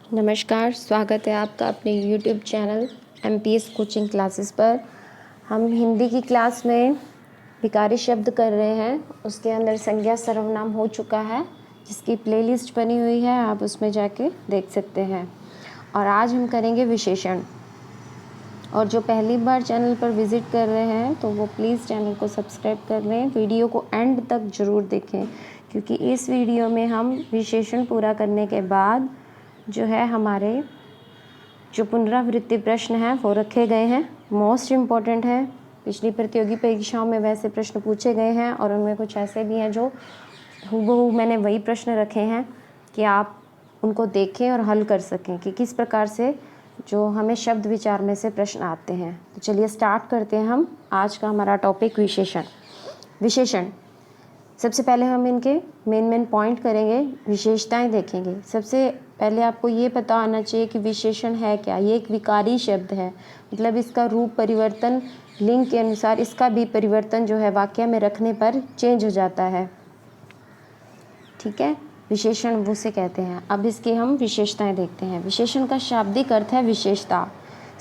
नमस्कार, स्वागत है आपका अपने YouTube channel MPS coaching classes पर। हम हिंदी की क्लास में विकारी शब्द कर रहे हैं। उसके अंदर संज्ञा सर्वनाम हो चुका है, जिसकी प्लेलिस्ट बनी हुई है, आप उसमें जाके देख सकते हैं। और आज हम करेंगे विशेषण। और जो पहली बार चैनल पर विज़िट कर रहे हैं तो वो प्लीज़ चैनल को सब्सक्राइब कर लें। वीडियो को एंड तक ज़रूर देखें, क्योंकि इस वीडियो में हम विशेषण पूरा करने के बाद जो है हमारे जो पुनरावृत्ति प्रश्न हैं वो रखे गए हैं। मोस्ट इम्पॉर्टेंट है। पिछली प्रतियोगी परीक्षाओं में वैसे प्रश्न पूछे गए हैं और उनमें कुछ ऐसे भी हैं जो हूबहू मैंने वही प्रश्न रखे हैं कि आप उनको देखें और हल कर सकें कि किस प्रकार से जो हमें शब्द विचार में से प्रश्न आते हैं। तो चलिए स्टार्ट करते हैं हम। आज का हमारा टॉपिक विशेषण। सबसे पहले हम इनके मेन पॉइंट करेंगे, विशेषताएं देखेंगे। सबसे पहले आपको ये पता आना चाहिए कि विशेषण है क्या। ये एक विकारी शब्द है, मतलब इसका रूप परिवर्तन लिंग के अनुसार इसका भी परिवर्तन जो है वाक्य में रखने पर चेंज हो जाता है। ठीक है, विशेषण वो से कहते हैं। अब इसकी हम विशेषताएं देखते हैं। विशेषण का शाब्दिक अर्थ है विशेषता।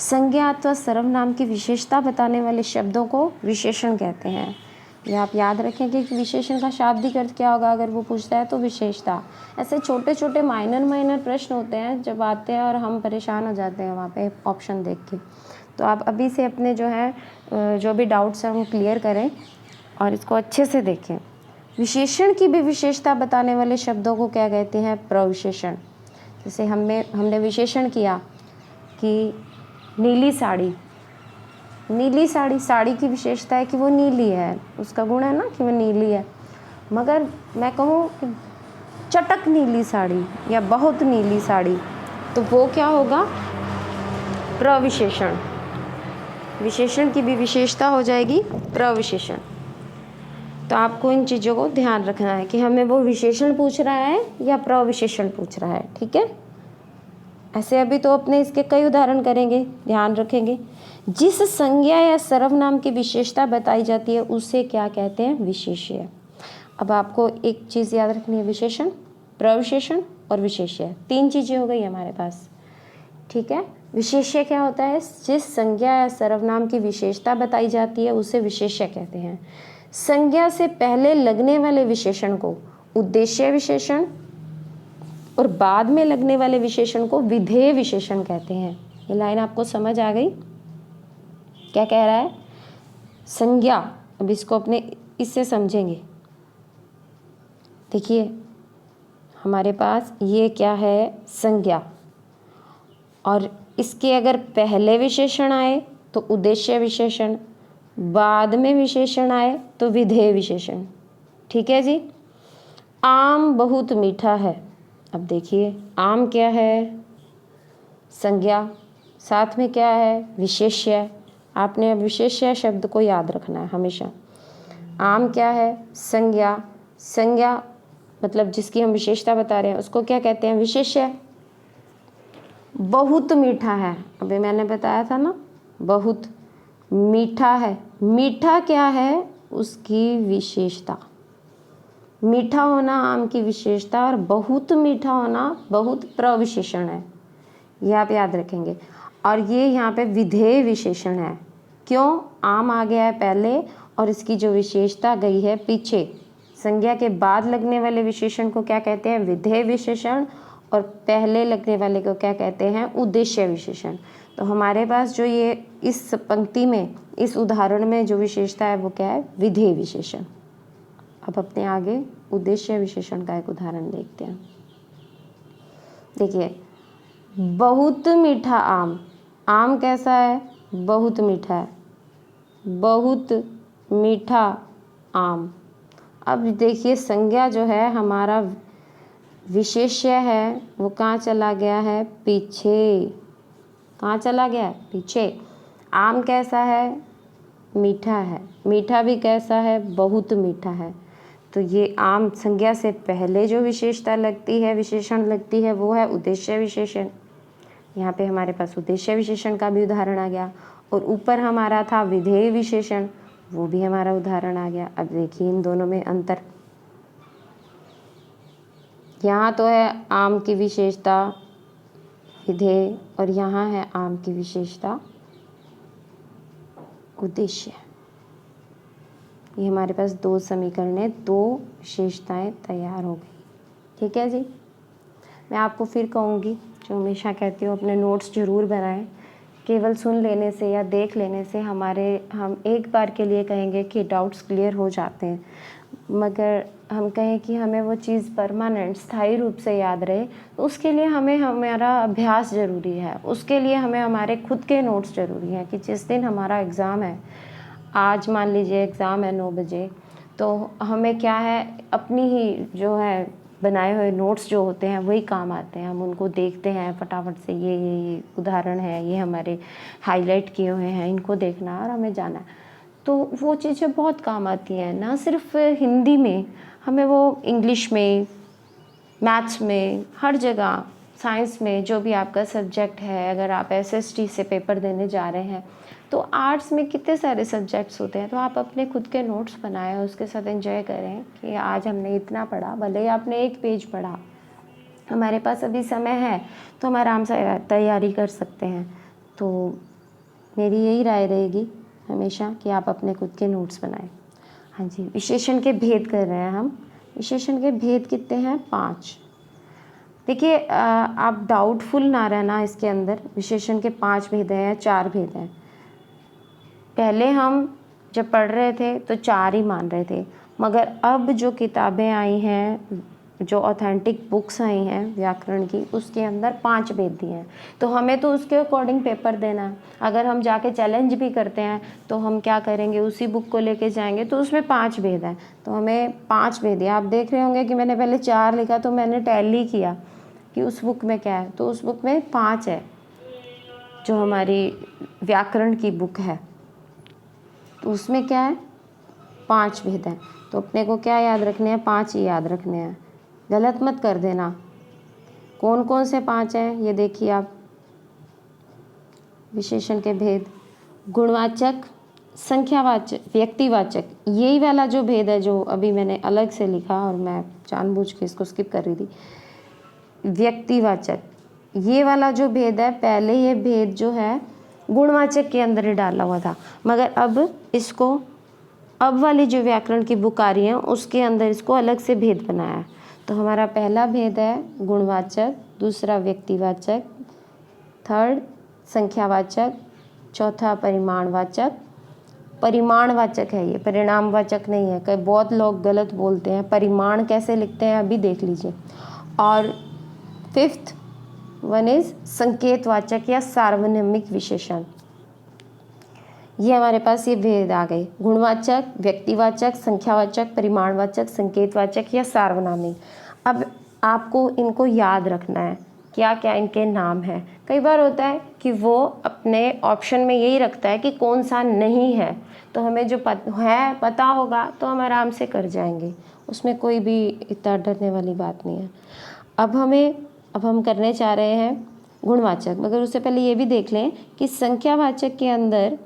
संज्ञा अथवा सर्वनाम की विशेषता बताने वाले शब्दों को विशेषण कहते हैं। ये आप याद रखेंगे कि विशेषण का शाब्दिक अर्थ क्या होगा अगर वो पूछता है तो विशेषता। ऐसे छोटे छोटे माइनर प्रश्न होते हैं जब आते हैं और हम परेशान हो जाते हैं वहाँ पे ऑप्शन देख के। तो आप अभी से अपने जो है जो भी डाउट्स हैं वो क्लियर करें और इसको अच्छे से देखें। विशेषण की भी विशेषता बताने वाले शब्दों को क्या कहते हैं? प्रविशेषण। जैसे हमने विशेषण किया कि नीली साड़ी। साड़ी की विशेषता है कि वो नीली है, उसका गुण है ना कि वो नीली है। मगर मैं कहूँ कि चटक नीली साड़ी या बहुत नीली साड़ी, तो वो क्या होगा? प्रविशेषण। विशेषण की भी विशेषता हो जाएगी प्रविशेषण। तो आपको इन चीज़ों को ध्यान रखना है कि हमें वो विशेषण पूछ रहा है या प्रविशेषण पूछ रहा है। ठीक है, ऐसे अभी तो अपने इसके कई उदाहरण करेंगे, ध्यान रखेंगे। जिस संज्ञा या सर्वनाम की विशेषता बताई जाती है उसे क्या कहते हैं? विशेष्य। अब आपको एक चीज़ याद रखनी है, विशेषण, प्रविशेषण और विशेष्य, तीन चीज़ें हो गई हमारे पास। ठीक है, विशेष्य क्या होता है? जिस संज्ञा या सर्वनाम की विशेषता बताई जाती है उसे विशेष्य कहते हैं। संज्ञा से पहले लगने वाले विशेषण को उद्देश्य विशेषण और बाद में लगने वाले विशेषण को विधेय विशेषण कहते हैं। ये लाइन आपको समझ आ गई? क्या कह रहा है? संज्ञा, अब इसको अपने इससे समझेंगे। देखिए हमारे पास ये क्या है? संज्ञा, और इसके अगर पहले विशेषण आए तो उद्देश्य विशेषण, बाद में विशेषण आए तो विधेय विशेषण। ठीक है जी। आम बहुत मीठा है। अब देखिए आम क्या है? संज्ञा, साथ में क्या है? विशेष्य। आपने अब विशेष्य शब्द को याद रखना है हमेशा। आम क्या है? संज्ञा मतलब जिसकी हम विशेषता बता रहे हैं उसको क्या कहते हैं? विशेष्य। बहुत मीठा है, अभी मैंने बताया था ना, बहुत मीठा है। मीठा क्या है? उसकी विशेषता। मीठा होना आम की विशेषता और बहुत मीठा होना बहुत प्रविशेषण है। ये आप याद रखेंगे। और ये यहाँ पे विधेय विशेषण है। क्यों? आम आ गया है पहले और इसकी जो विशेषता गई है पीछे। संज्ञा के बाद लगने वाले विशेषण को क्या कहते हैं? विधेय विशेषण, और पहले लगने वाले को क्या कहते हैं? उद्देश्य विशेषण। तो हमारे पास जो ये इस पंक्ति में, इस उदाहरण में जो विशेषता है वो क्या है? विधेय विशेषण। अब अपने आगे उद्देश्य विशेषण का एक उदाहरण देखते हैं। देखिए, बहुत मीठा आम। आम कैसा है? बहुत मीठा है। बहुत मीठा आम। अब देखिए संज्ञा जो है हमारा विशेष्य है वो कहाँ चला गया है? पीछे। कहाँ चला गया है? पीछे। आम कैसा है? मीठा है। मीठा भी कैसा है? बहुत मीठा है। तो ये आम संज्ञा से पहले जो विशेषता लगती है, विशेषण लगती है, वो है उद्देश्य विशेषण। यहाँ पे हमारे पास उद्देश्य विशेषण का भी उदाहरण आ गया। और ऊपर हमारा था विधेय विशेषण, वो भी हमारा उदाहरण आ गया। अब देखिए इन दोनों में अंतर। यहाँ तो है आम की विशेषता विधेय, और यहाँ है आम की विशेषता, उद्देश्य। ये हमारे पास 2 समीकरण, 2 विशेषताएं तैयार हो गई। ठीक है जी। मैं आपको फिर कहूँगी, जो हमेशा कहती हूँ, अपने नोट्स ज़रूर बनाएं। केवल सुन लेने से या देख लेने से हम एक बार के लिए कहेंगे कि डाउट्स क्लियर हो जाते हैं, मगर हम कहें कि हमें वो चीज़ परमानेंट स्थायी रूप से याद रहे, तो उसके लिए हमें हमारा अभ्यास ज़रूरी है। उसके लिए हमें हमारे खुद के नोट्स ज़रूरी हैं कि जिस दिन हमारा एग्ज़ाम है, आज मान लीजिए एग्ज़ाम है 9 बजे, तो हमें क्या है, अपनी ही जो है बनाए हुए नोट्स जो होते हैं वही काम आते हैं। हम उनको देखते हैं फटाफट से, ये उदाहरण है, ये हमारे हाईलाइट किए हुए हैं, इनको देखना और हमें जाना है। तो वो चीज़ें बहुत काम आती हैं, ना सिर्फ हिंदी में, हमें वो इंग्लिश में, मैथ्स में, हर जगह, साइंस में, जो भी आपका सब्जेक्ट है। अगर आप एसएसटी से पेपर देने जा रहे हैं तो आर्ट्स में कितने सारे सब्जेक्ट्स होते हैं, तो आप अपने खुद के नोट्स बनाएं, उसके साथ एंजॉय करें कि आज हमने इतना पढ़ा, भले ही आपने 1 पेज पढ़ा, हमारे पास अभी समय है तो हम आराम से तैयारी कर सकते हैं। तो मेरी यही राय रहेगी हमेशा कि आप अपने खुद के नोट्स बनाएं। हाँ जी, विशेषण के भेद कर रहे हैं हम। विशेषण के भेद कितने हैं? 5। देखिए, आप डाउटफुल ना रहना इसके अंदर। विशेषण के 5 भेद हैं या 4 भेद हैं। पहले हम जब पढ़ रहे थे तो 4 ही मान रहे थे, मगर अब जो किताबें आई हैं, जो ऑथेंटिक बुक्स आई हैं व्याकरण की, उसके अंदर 5 भेद दिए हैं। तो हमें तो उसके अकॉर्डिंग पेपर देना है। अगर हम जाके चैलेंज भी करते हैं तो हम क्या करेंगे, उसी बुक को लेके जाएंगे, तो उसमें 5 भेद हैं, तो हमें 5 भेद है। आप देख रहे होंगे कि मैंने पहले 4 लिखा, तो मैंने टैली किया कि उस बुक में क्या है, तो उस बुक में 5 है, जो हमारी व्याकरण की बुक है, तो उसमें क्या है, 5 भेद हैं। तो अपने को क्या याद रखने हैं? 5 ही याद रखने हैं, गलत मत कर देना। कौन कौन से 5 हैं ये देखिए आप। विशेषण के भेद: गुणवाचक, संख्यावाचक, व्यक्तिवाचक। यही वाला जो भेद है जो अभी मैंने अलग से लिखा और मैं जानबूझ के इसको स्किप कर रही थी। व्यक्तिवाचक, ये वाला जो भेद है, पहले ये भेद जो है गुणवाचक के अंदर ही डाला हुआ था, मगर अब इसको, अब वाली जो व्याकरण की बुक आ रही है उसके अंदर इसको अलग से भेद बनाया है। तो हमारा पहला भेद है गुणवाचक, दूसरा व्यक्तिवाचक, थर्ड संख्यावाचक, चौथा परिमाणवाचक। परिमाणवाचक है ये, परिणामवाचक नहीं है। कई बहुत लोग गलत बोलते हैं, परिमाण कैसे लिखते हैं अभी देख लीजिए। और 5th वन इज संकेतवाचक या सार्वनामिक विशेषण। ये हमारे पास ये भेद आ गए: गुणवाचक, व्यक्तिवाचक, संख्यावाचक, परिमाणवाचक, संकेतवाचक या सार्वनामिक। अब आपको इनको याद रखना है, क्या क्या इनके नाम हैं। कई बार होता है कि वो अपने ऑप्शन में यही रखता है कि कौन सा नहीं है, तो हमें जो पता होगा तो हम आराम से कर जाएंगे, उसमें कोई भी इतना डरने वाली बात नहीं है। अब हम करने चाह रहे हैं गुणवाचक, मगर उससे पहले ये भी देख लें कि संख्यावाचक के अंदर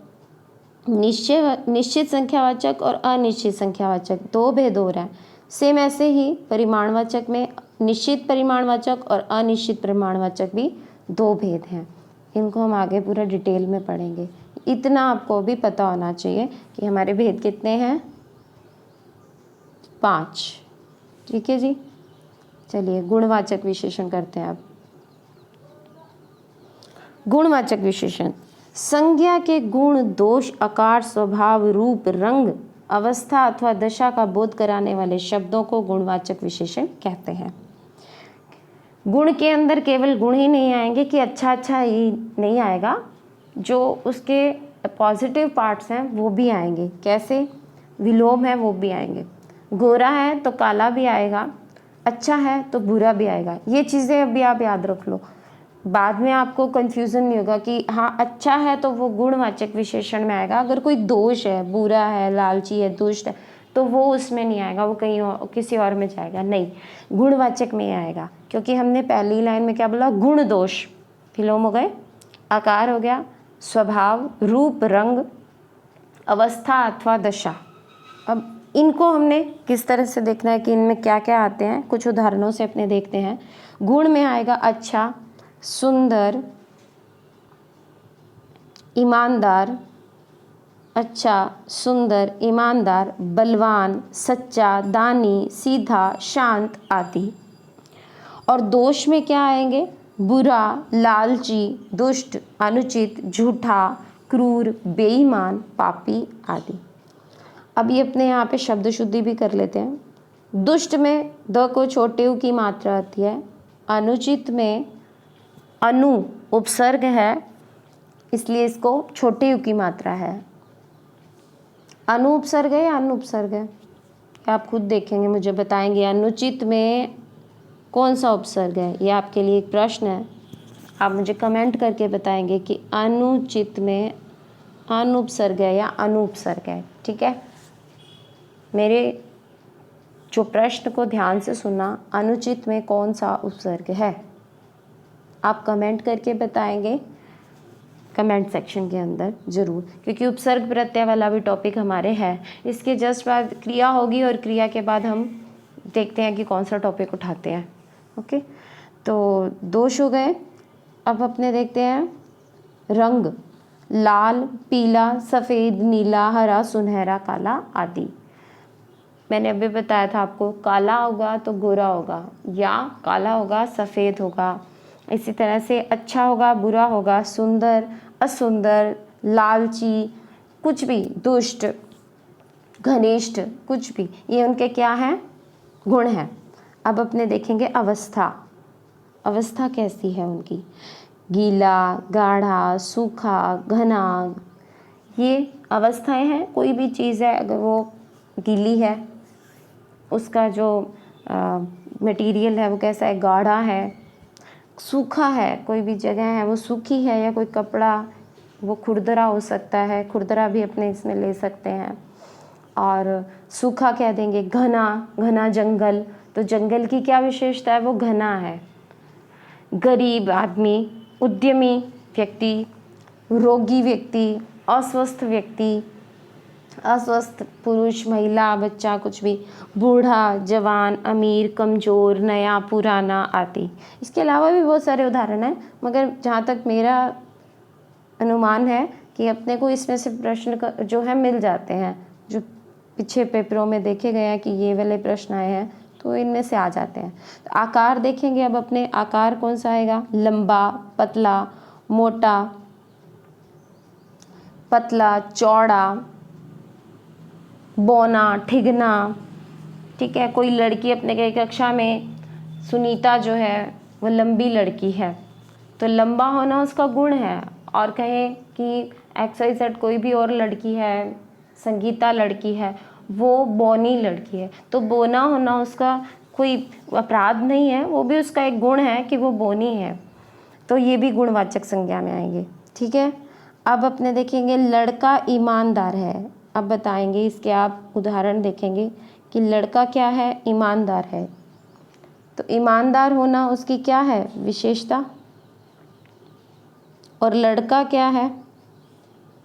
निश्चित संख्यावाचक और अनिश्चित संख्यावाचक 2 भेद हो रहा है। सेम ऐसे ही परिमाणवाचक में निश्चित परिमाणवाचक और अनिश्चित परिमाणवाचक भी 2 भेद हैं। इनको हम आगे पूरा डिटेल में पढ़ेंगे। इतना आपको भी पता होना चाहिए कि हमारे भेद कितने हैं, 5। ठीक है जी। चलिए गुणवाचक विशेषण करते हैं अब। गुणवाचक विशेषण: संज्ञा के गुण, दोष, आकार, स्वभाव, रूप, रंग, अवस्था अथवा दशा का बोध कराने वाले शब्दों को गुणवाचक विशेषण कहते हैं। गुण के अंदर केवल गुण ही नहीं आएंगे कि अच्छा ही नहीं आएगा, जो उसके पॉजिटिव पार्ट्स हैं वो भी आएंगे। कैसे? विलोम है वो भी आएंगे। गोरा है तो काला भी आएगा, अच्छा है तो बुरा भी आएगा। ये चीज़ें अभी आप याद रख लो, बाद में आपको कंफ्यूजन नहीं होगा कि हाँ अच्छा है तो वो गुणवाचक विशेषण में आएगा, अगर कोई दोष है, बुरा है, लालची है, दुष्ट है, तो वो उसमें नहीं आएगा, वो कहीं और किसी और में जाएगा। नहीं, गुणवाचक में आएगा, क्योंकि हमने पहली लाइन में क्या बोला? गुण, दोष, विलोम हो गए, आकार हो गया, स्वभाव, रूप, रंग, अवस्था अथवा दशा। अब इनको हमने किस तरह से देखना है कि इनमें क्या क्या आते हैं, कुछ उदाहरणों से अपने देखते हैं। गुण में आएगा अच्छा, सुंदर, ईमानदार, अच्छा, सुंदर, ईमानदार, बलवान, सच्चा, दानी, सीधा, शांत आदि। और दोष में क्या आएंगे? बुरा, लालची, दुष्ट, अनुचित, झूठा, क्रूर, बेईमान, पापी आदि। अब ये अपने यहाँ पे शब्द शुद्धि भी कर लेते हैं। दुष्ट में द को छोटे उ की मात्रा आती है। अनुचित में अनु उपसर्ग है, इसलिए इसको छोटे उ की मात्रा है। अनु उपसर्ग है या अनु उपसर्ग है? आप खुद देखेंगे, मुझे बताएंगे। अनुचित में कौन सा उपसर्ग है? ये आपके लिए एक प्रश्न है। आप मुझे कमेंट करके बताएंगे कि अनुचित में अनुपसर्ग है या अनुपसर्ग है। ठीक है, मेरे जो प्रश्न को ध्यान से सुनना, अनुचित में कौन सा उपसर्ग है? आप कमेंट करके बताएंगे कमेंट सेक्शन के अंदर ज़रूर, क्योंकि उपसर्ग प्रत्यय वाला भी टॉपिक हमारे है। इसके जस्ट बाद क्रिया होगी और क्रिया के बाद हम देखते हैं कि कौन सा टॉपिक उठाते हैं। ओके, तो दोष हो गए। अब अपने देखते हैं रंग, लाल, पीला, सफ़ेद, नीला, हरा, सुनहरा, काला आदि। मैंने अभी बताया था आपको, काला होगा तो गोरा होगा, या काला होगा सफ़ेद होगा। इसी तरह से अच्छा होगा, बुरा होगा, सुंदर, असुंदर, लालची, कुछ भी, दुष्ट, घनिष्ठ, कुछ भी, ये उनके क्या हैं? गुण हैं। अब अपने देखेंगे अवस्था। अवस्था कैसी है उनकी? गीला, गाढ़ा, सूखा, घना, ये अवस्थाएं हैं। कोई भी चीज़ है, अगर वो गीली है, उसका जो मटेरियल है वो कैसा है? गाढ़ा है। सूखा है, कोई भी जगह है वो सूखी है, या कोई कपड़ा वो खुरदरा हो सकता है, खुरदरा भी अपने इसमें ले सकते हैं। और सूखा कह देंगे। घना, घना जंगल, तो जंगल की क्या विशेषता है? वो घना है। गरीब आदमी, उद्यमी व्यक्ति, रोगी व्यक्ति, अस्वस्थ व्यक्ति, अस्वस्थ पुरुष, महिला, बच्चा, कुछ भी, बूढ़ा, जवान, अमीर, कमज़ोर, नया, पुराना आदि। इसके अलावा भी बहुत सारे उदाहरण हैं, मगर जहाँ तक मेरा अनुमान है कि अपने को इसमें से प्रश्न जो है मिल जाते हैं, जो पीछे पेपरों में देखे गए हैं कि ये वाले प्रश्न आए हैं, तो इनमें से आ जाते हैं। तो आकार देखेंगे अब अपने, आकार कौन सा आएगा? लंबा, पतला, मोटा, पतला, चौड़ा, बौना, ठिगना। ठीक है, कोई लड़की अपने के कक्षा में, सुनीता जो है वो लंबी लड़की है, तो लंबा होना उसका गुण है। और कहें कि XYZ कोई भी और लड़की है, संगीता लड़की है, वो बौनी लड़की है, तो बौना होना उसका कोई अपराध नहीं है, वो भी उसका एक गुण है कि वो बौनी है, तो ये भी गुणवाचक संज्ञा में आएंगे। ठीक है, अब अपने देखेंगे लड़का ईमानदार है। अब बताएंगे इसके, आप उदाहरण देखेंगे कि लड़का क्या है? ईमानदार है। तो ईमानदार होना उसकी क्या है? विशेषता। और लड़का क्या है?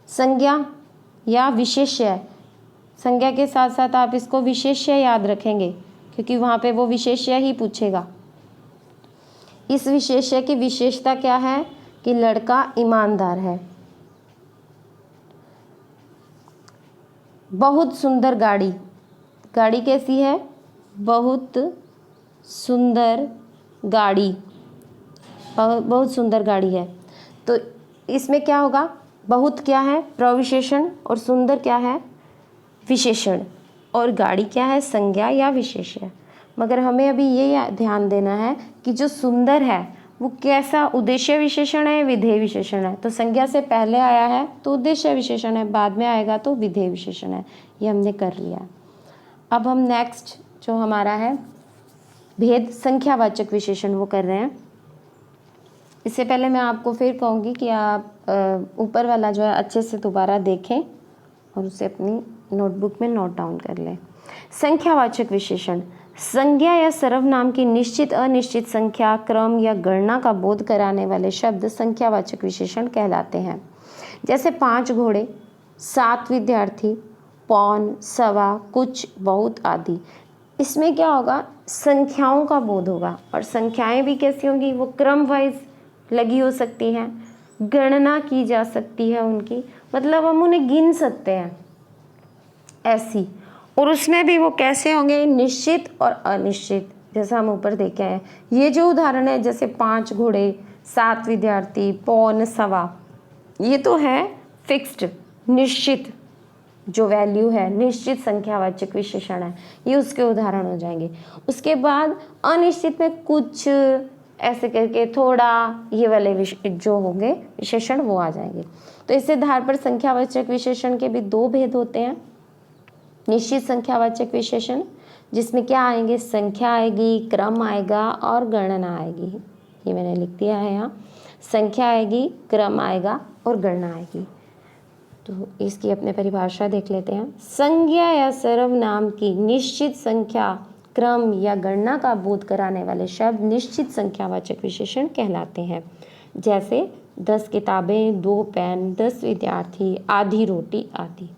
संज्ञा या विशेष्य। संज्ञा के साथ साथ आप इसको विशेष्य याद रखेंगे, क्योंकि वहाँ पे वो विशेष्य ही पूछेगा। इस विशेष्य की विशेषता क्या है? कि लड़का ईमानदार है। बहुत सुंदर गाड़ी, गाड़ी कैसी है? बहुत सुंदर गाड़ी, बहुत सुंदर गाड़ी है। तो इसमें क्या होगा? बहुत क्या है? प्रविशेषण, और सुंदर क्या है? विशेषण, और गाड़ी क्या है? संज्ञा या विशेष्य। मगर हमें अभी ये ध्यान देना है कि जो सुंदर है वो कैसा उद्देश्य विशेषण है, विधेय विशेषण है। तो संज्ञा से पहले आया है तो उद्देश्य विशेषण है, बाद में आएगा तो विधेय विशेषण है। ये हमने कर लिया। अब हम नेक्स्ट जो हमारा है भेद संख्यावाचक विशेषण वो कर रहे हैं। इससे पहले मैं आपको फिर कहूँगी कि आप ऊपर वाला जो है अच्छे से दोबारा देखें और उसे अपनी नोटबुक में नोट डाउन कर लें। संख्यावाचक विशेषण संज्ञा या सर्वनाम की निश्चित अनिश्चित संख्या, क्रम या गणना का बोध कराने वाले शब्द संख्यावाचक विशेषण कहलाते हैं। जैसे 5 घोड़े, 7 विद्यार्थी, पौन, सवा, कुछ, बहुत आदि। इसमें क्या होगा? संख्याओं का बोध होगा। और संख्याएं भी कैसी होंगी? वो क्रम वाइज लगी हो सकती हैं, गणना की जा सकती है उनकी, मतलब हम उन्हें गिन सकते हैं ऐसी। और उसमें भी वो कैसे होंगे, निश्चित और अनिश्चित, जैसा हम ऊपर देखे हैं। ये जो उदाहरण है जैसे 5 घोड़े, 7 विद्यार्थी, पौन, सवा, ये तो है फिक्स्ड, निश्चित जो वैल्यू है, निश्चित संख्यावाचक विशेषण है, ये उसके उदाहरण हो जाएंगे। उसके बाद अनिश्चित में कुछ ऐसे करके थोड़ा, ये वाले जो होंगे विशेषण वो आ जाएंगे। तो इस आधार पर संख्यावाचक विशेषण के भी 2 भेद होते हैं। निश्चित संख्यावाचक विशेषण जिसमें क्या आएंगे, संख्या आएगी, क्रम आएगा और गणना आएगी। ये मैंने लिख दिया है यहाँ, संख्या आएगी, क्रम आएगा और गणना आएगी। तो इसकी अपने परिभाषा देख लेते हैं। संज्ञा या सर्वनाम की निश्चित संख्या, क्रम या गणना का बोध कराने वाले शब्द निश्चित संख्यावाचक विशेषण कहलाते हैं। जैसे 10 किताबें, 2 पेन, 10 विद्यार्थी, आधी रोटी आदि।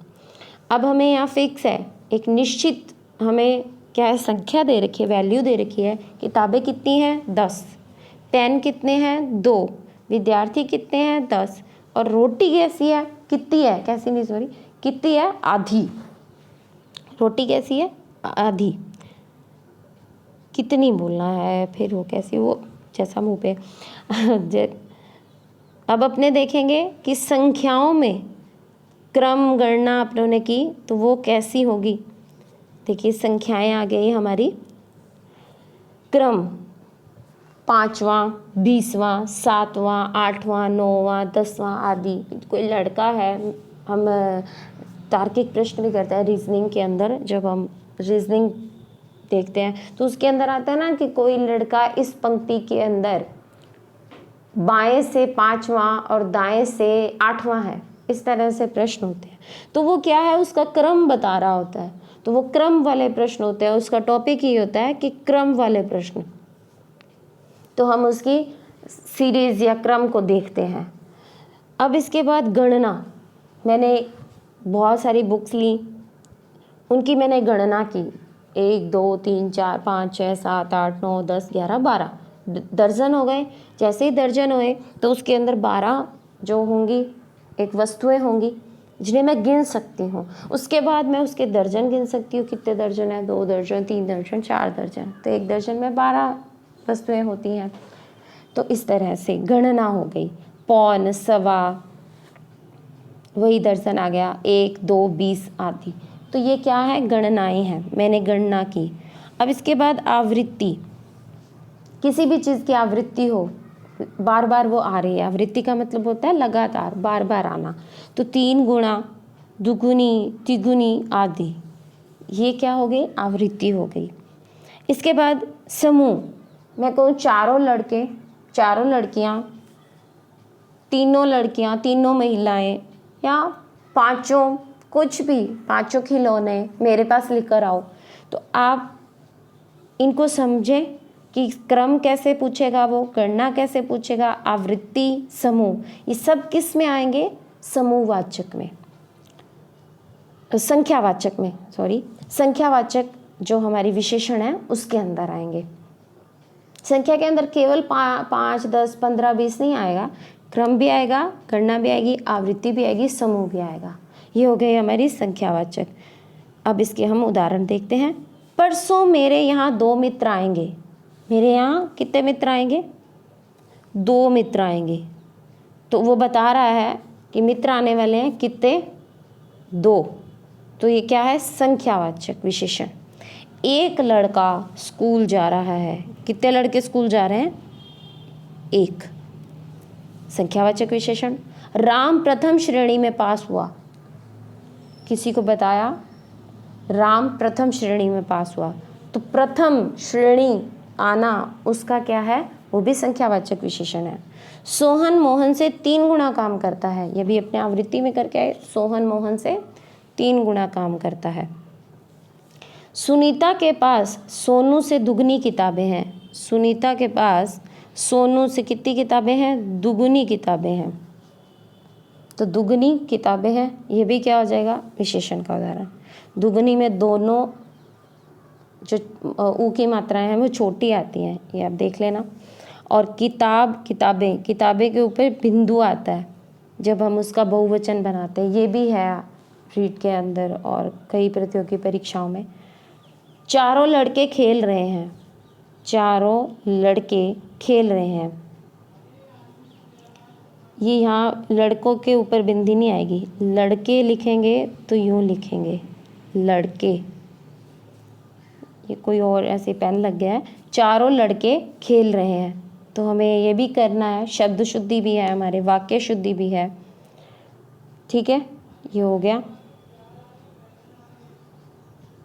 अब हमें यहाँ फिक्स है, एक निश्चित हमें क्या है, संख्या दे रखी है, वैल्यू दे रखी है। किताबें कितनी हैं, 10, पेन कितने हैं, 2, विद्यार्थी कितने हैं, 10, और रोटी कैसी है, कितनी है, कैसी नहीं सॉरी, कितनी है, आधी। रोटी कैसी है, आधी। कितनी बोलना है, फिर वो कैसी, वो जैसा मुँह पे अब अपने देखेंगे कि संख्याओं में क्रम गणना अपनों ने की तो वो कैसी होगी। देखिए संख्याएं आ गई हमारी, क्रम 5वां, 20वां, 7वां, 8वां, 9वां, 10वां आदि। कोई लड़का है, हम तार्किक प्रश्न भी करते हैं रीजनिंग के अंदर, जब हम रीजनिंग देखते हैं तो उसके अंदर आता है ना कि कोई लड़का इस पंक्ति के अंदर बाएं से 5वां और दाएं से 8वां है, इस तरह से प्रश्न होते हैं। तो वो क्या है, उसका क्रम बता रहा होता है, तो वो क्रम वाले प्रश्न होते हैं। उसका टॉपिक ही होता है कि क्रम वाले प्रश्न। तो हम उसकी सीरीज या क्रम को देखते हैं। अब इसके बाद गणना, मैंने बहुत सारी बुक्स ली, उनकी मैंने गणना की, 1 2 3 4 5 6 7 8 9 10 11 12 दर्जन हो गए। जैसे ही दर्जन हुए तो उसके अंदर 12 जो होंगी एक वस्तुएं होंगी जिन्हें मैं गिन सकती हूँ। उसके बाद मैं उसके दर्जन गिन सकती हूँ, कितने दर्जन है, 2 दर्जन, 3 दर्जन, 4 दर्जन, तो एक दर्जन में 12 वस्तुएं होती हैं। तो इस तरह से गणना हो गई। पौन, सवा, वही दर्जन आ गया, 1 2 20 आदि। तो ये क्या है, गणनाएं हैं, मैंने गणना की। अब इसके बाद आवृत्ति, किसी भी चीज़ की आवृत्ति हो, बार बार वो आ रही है, आवृत्ति का मतलब होता है लगातार बार बार आना। तो 3 गुणा, दुगुनी, तिगुनी आदि, ये क्या हो गई, आवृत्ति हो गई। इसके बाद समूह, मैं कहूँ चारों लड़के, चारों लड़कियाँ, तीनों लड़कियाँ, तीनों महिलाएं, या पांचों, कुछ भी, पांचों खिलौने मेरे पास लेकर आओ। तो आप इनको समझें कि क्रम कैसे पूछेगा, वो गणना कैसे पूछेगा, आवृत्ति, समूह, ये सब किस में आएंगे, समूहवाचक में, संख्यावाचक में, सॉरी, संख्यावाचक जो हमारी विशेषण है उसके अंदर आएंगे। संख्या के अंदर केवल 5 10 15 20 नहीं आएगा, क्रम भी आएगा, गणना भी आएगी, आवृत्ति भी आएगी, समूह भी आएगा। ये हो गई हमारी संख्यावाचक। अब इसके हम उदाहरण देखते हैं। परसों मेरे यहाँ 2 मित्र आएंगे। मेरे यहाँ कितने मित्र आएंगे, 2 मित्र आएंगे। तो वो बता रहा है कि मित्र आने वाले हैं कितने, 2। तो ये क्या है, संख्यावाचक विशेषण। एक लड़का स्कूल जा रहा है, कितने लड़के स्कूल जा रहे हैं, 1, संख्यावाचक विशेषण। राम प्रथम श्रेणी में पास हुआ, किसी को बताया राम प्रथम श्रेणी में पास हुआ, तो प्रथम श्रेणी आना उसका क्या है, वो भी संख्यावाचक विशेषण है। सोहन मोहन से 3 गुना काम करता है, ये भी अपने आवृत्ति में करके आए, सोहन मोहन से 3 गुना काम करता है। सुनीता के पास सोनू से दुगनी किताबें हैं। सुनीता के पास सोनू से कितनी किताबें हैं, दुगनी किताबें हैं। तो दुगनी किताबें हैं, ये भी क्या हो जाएगा, विशेषण का उदाहरण। दुगनी में दोनों जो ऊ की मात्राएं हैं वो छोटी आती हैं, ये आप देख लेना। और किताब, किताबें, किताबें के ऊपर बिंदु आता है जब हम उसका बहुवचन बनाते हैं। ये भी है रीड के अंदर और कई प्रतियोगी परीक्षाओं में। चारों लड़के खेल रहे हैं, चारों लड़के खेल रहे हैं। ये यहाँ लड़कों के ऊपर बिंदी नहीं आएगी, लड़के लिखेंगे तो यूँ लिखेंगे लड़के। ये कोई और ऐसे पेन लग गया है। चारों लड़के खेल रहे हैं, तो हमें ये भी करना है। शब्द शुद्धि भी है हमारे, वाक्य शुद्धि भी है। ठीक है, ये हो गया।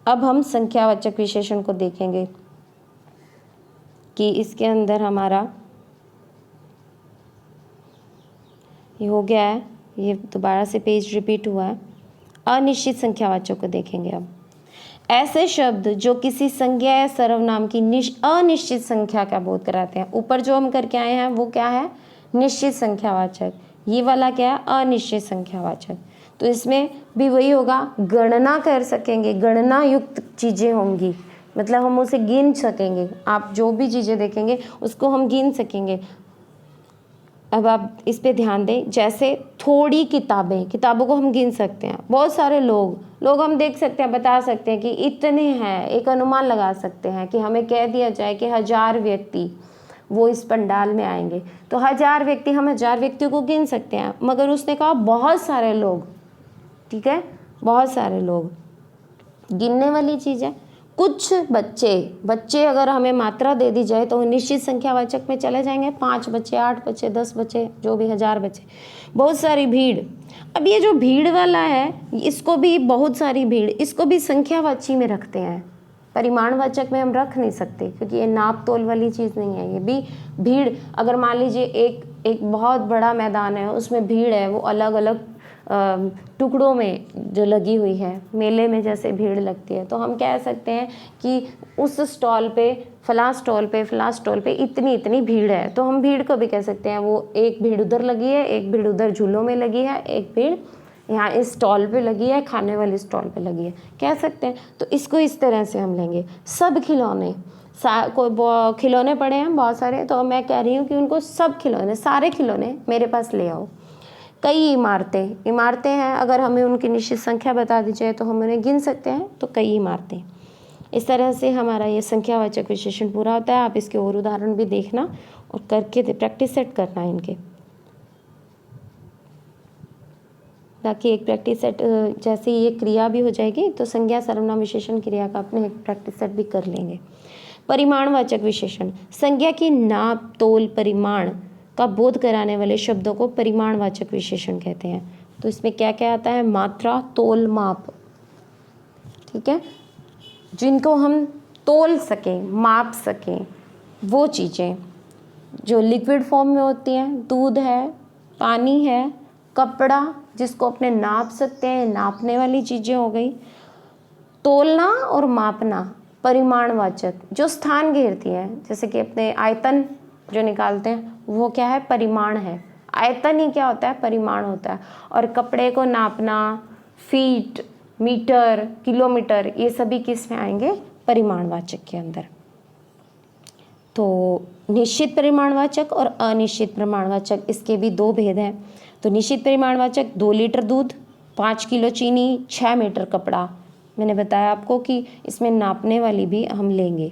अब हम संख्यावाचक विशेषण को देखेंगे कि इसके अंदर हमारा ये हो गया है, ये दोबारा से पेज रिपीट हुआ है। अनिश्चित संख्यावाचक को देखेंगे अब। ऐसे शब्द जो किसी संज्ञा या सर्वनाम की अनिश्चित संख्या का बोध कराते हैं। ऊपर जो हम करके आए हैं वो क्या है, निश्चित संख्यावाचक। ये वाला क्या है, अनिश्चित संख्यावाचक। तो इसमें भी वही होगा, गणना कर सकेंगे, गणना युक्त चीज़ें होंगी, मतलब हम उसे गिन सकेंगे। आप जो भी चीज़ें देखेंगे उसको हम गिन सकेंगे। अब आप इस पे ध्यान दें, जैसे थोड़ी किताबें, किताबों को हम गिन सकते हैं। बहुत सारे लोग हम देख सकते हैं, बता सकते हैं कि इतने हैं, एक अनुमान लगा सकते हैं कि हमें कह दिया जाए कि 1000 व्यक्ति वो इस पंडाल में आएंगे, तो 1000 व्यक्ति, हम 1000 व्यक्तियों को गिन सकते हैं। मगर उसने कहा बहुत सारे लोग, ठीक है, बहुत सारे लोग, गिनने वाली चीज़ है। कुछ बच्चे अगर हमें मात्रा दे दी जाए तो निश्चित संख्यावाचक में चले जाएंगे। 5 बच्चे, 8 बच्चे, 10 बच्चे, जो भी 1000 बच्चे, बहुत सारी भीड़। अब ये जो भीड़ वाला है, इसको भी बहुत सारी भीड़, इसको भी संख्यावाची में रखते हैं, परिमाणवाचक में हम रख नहीं सकते, क्योंकि ये नाप तोल वाली चीज़ नहीं है। ये भी भीड़, अगर मान लीजिए एक बहुत बड़ा मैदान है, उसमें भीड़ है, वो अलग अलग टुकड़ों में जो लगी हुई है, मेले में जैसे भीड़ लगती है, तो हम कह सकते हैं कि उस स्टॉल पे, फलां स्टॉल पे इतनी भीड़ है। तो हम भीड़ को भी कह सकते हैं, वो एक भीड़ उधर लगी है, एक भीड़ उधर झूलों में लगी है, एक भीड़ यहाँ इस स्टॉल पे लगी है, खाने वाली स्टॉल पे लगी है, कह सकते हैं। तो इसको इस तरह से हम लेंगे। सब खिलौने, कोई खिलौने पड़े हैं बहुत सारे, तो मैं कह रही हूँ कि उनको सब खिलौने, सारे खिलौने मेरे पास ले आओ। कई इमारतें हैं, अगर हमें उनकी निश्चित संख्या बता दी जाए तो हम उन्हें गिन सकते हैं, तो कई इमारतें। इस तरह से हमारा ये संख्यावाचक विशेषण पूरा होता है। आप इसके और उदाहरण भी देखना और करके प्रैक्टिस सेट करना इनके। ताकि एक प्रैक्टिस सेट, जैसे ये क्रिया भी हो जाएगी तो संज्ञा सर्वनाम विशेषण क्रिया का अपने एक प्रैक्टिस सेट भी कर लेंगे। परिमाणवाचक विशेषण, संज्ञा की नाप, तोल, परिमाण का बोध कराने वाले शब्दों को परिमाणवाचक विशेषण कहते हैं। तो इसमें क्या क्या आता है, मात्रा, तोल, माप, ठीक है, जिनको हम तोल सकें, माप सकें, वो चीज़ें जो लिक्विड फॉर्म में होती हैं, दूध है, पानी है, कपड़ा जिसको अपने नाप सकते हैं, नापने वाली चीज़ें हो गई। तोलना और मापना परिमाणवाचक, जो स्थान घेरती हैं, जैसे कि अपने आयतन जो निकालते हैं वो क्या है, परिमाण है। आयतन ही क्या होता है, परिमाण होता है। और कपड़े को नापना, फीट, मीटर, किलोमीटर, ये सभी किस में आएंगे, परिमाणवाचक के अंदर। तो निश्चित परिमाणवाचक और अनिश्चित परिमाणवाचक, इसके भी दो भेद हैं। तो निश्चित परिमाणवाचक 2 लीटर दूध, 5 किलो चीनी, 6 मीटर कपड़ा। मैंने बताया आपको कि इसमें नापने वाली भी हम लेंगे।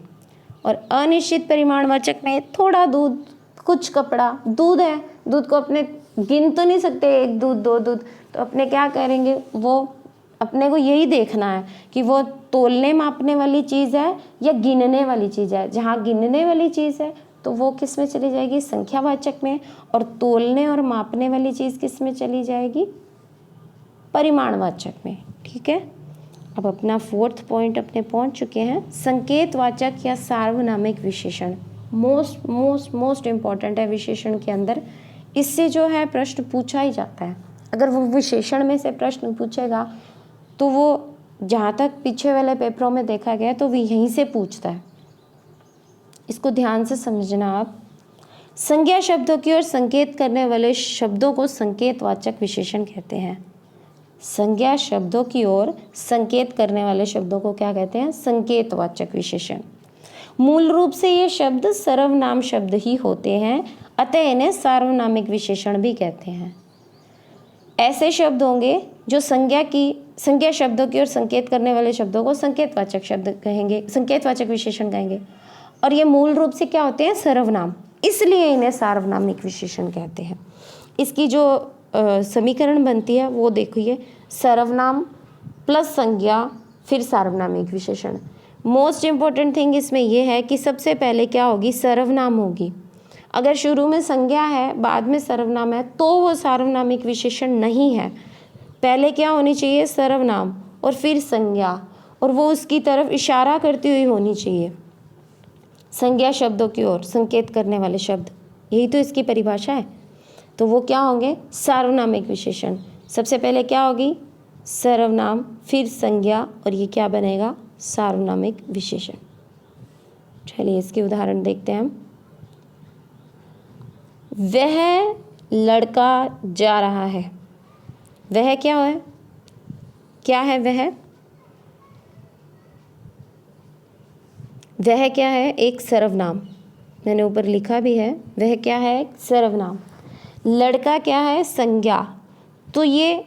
और अनिश्चित परिमाणवाचक में थोड़ा दूध, कुछ कपड़ा, दूध है, दूध को अपने गिन तो नहीं सकते, 1 दूध 2 दूध, तो अपने क्या करेंगे, वो अपने को यही देखना है कि वो तोलने मापने वाली चीज़ है या गिनने वाली चीज़ है। जहाँ गिनने वाली चीज़ है तो वो किस में चली जाएगी, संख्यावाचक में, और तोलने और मापने वाली चीज़ किस में चली जाएगी, परिमाणवाचक में। ठीक है, अब अपना 4th पॉइंट अपने पहुंच चुके हैं। संकेतवाचक या सार्वनामिक विशेषण मोस्ट इम्पॉर्टेंट है विशेषण के अंदर। इससे जो है प्रश्न पूछा ही जाता है। अगर वो विशेषण में से प्रश्न पूछेगा तो वो जहाँ तक पीछे वाले पेपरों में देखा गया तो वो यहीं से पूछता है। इसको ध्यान से समझना आप। संज्ञा शब्दों की ओर संकेत करने वाले शब्दों को संकेतवाचक विशेषण कहते हैं। संज्ञा शब्दों की ओर संकेत करने वाले शब्दों को क्या कहते हैं, संकेतवाचक विशेषण। मूल रूप से ये शब्द सर्वनाम शब्द ही होते हैं, अतः इन्हें सार्वनामिक विशेषण भी कहते हैं। ऐसे शब्द होंगे जो संज्ञा शब्दों की ओर संकेत करने वाले शब्दों को संकेतवाचक शब्द कहेंगे, संकेतवाचक विशेषण कहेंगे। और ये मूल रूप से क्या होते हैं? सर्वनाम, इसलिए इन्हें सार्वनामिक विशेषण कहते हैं। इसकी जो समीकरण बनती है वो देखिए, सर्वनाम प्लस संज्ञा फिर सार्वनामिक विशेषण। मोस्ट इम्पॉर्टेंट थिंग इसमें यह है कि सबसे पहले क्या होगी? सर्वनाम होगी। अगर शुरू में संज्ञा है बाद में सर्वनाम है तो वो सार्वनामिक विशेषण नहीं है। पहले क्या होनी चाहिए? सर्वनाम और फिर संज्ञा, और वो उसकी तरफ इशारा करती हुई होनी चाहिए, संज्ञा शब्दों की ओर संकेत करने वाले शब्द। यही तो इसकी परिभाषा है। तो वो क्या होंगे? सार्वनामिक विशेषण। सबसे पहले क्या होगी? सर्वनाम, फिर संज्ञा, और ये क्या बनेगा? सार्वनामिक विशेषण। चलिए इसके उदाहरण देखते हैं हम। वह लड़का जा रहा है। वह क्या है? क्या है वह? वह क्या है? एक सर्वनाम। मैंने ऊपर लिखा भी है, वह क्या है? एक सर्वनाम। लड़का क्या है? संज्ञा। तो ये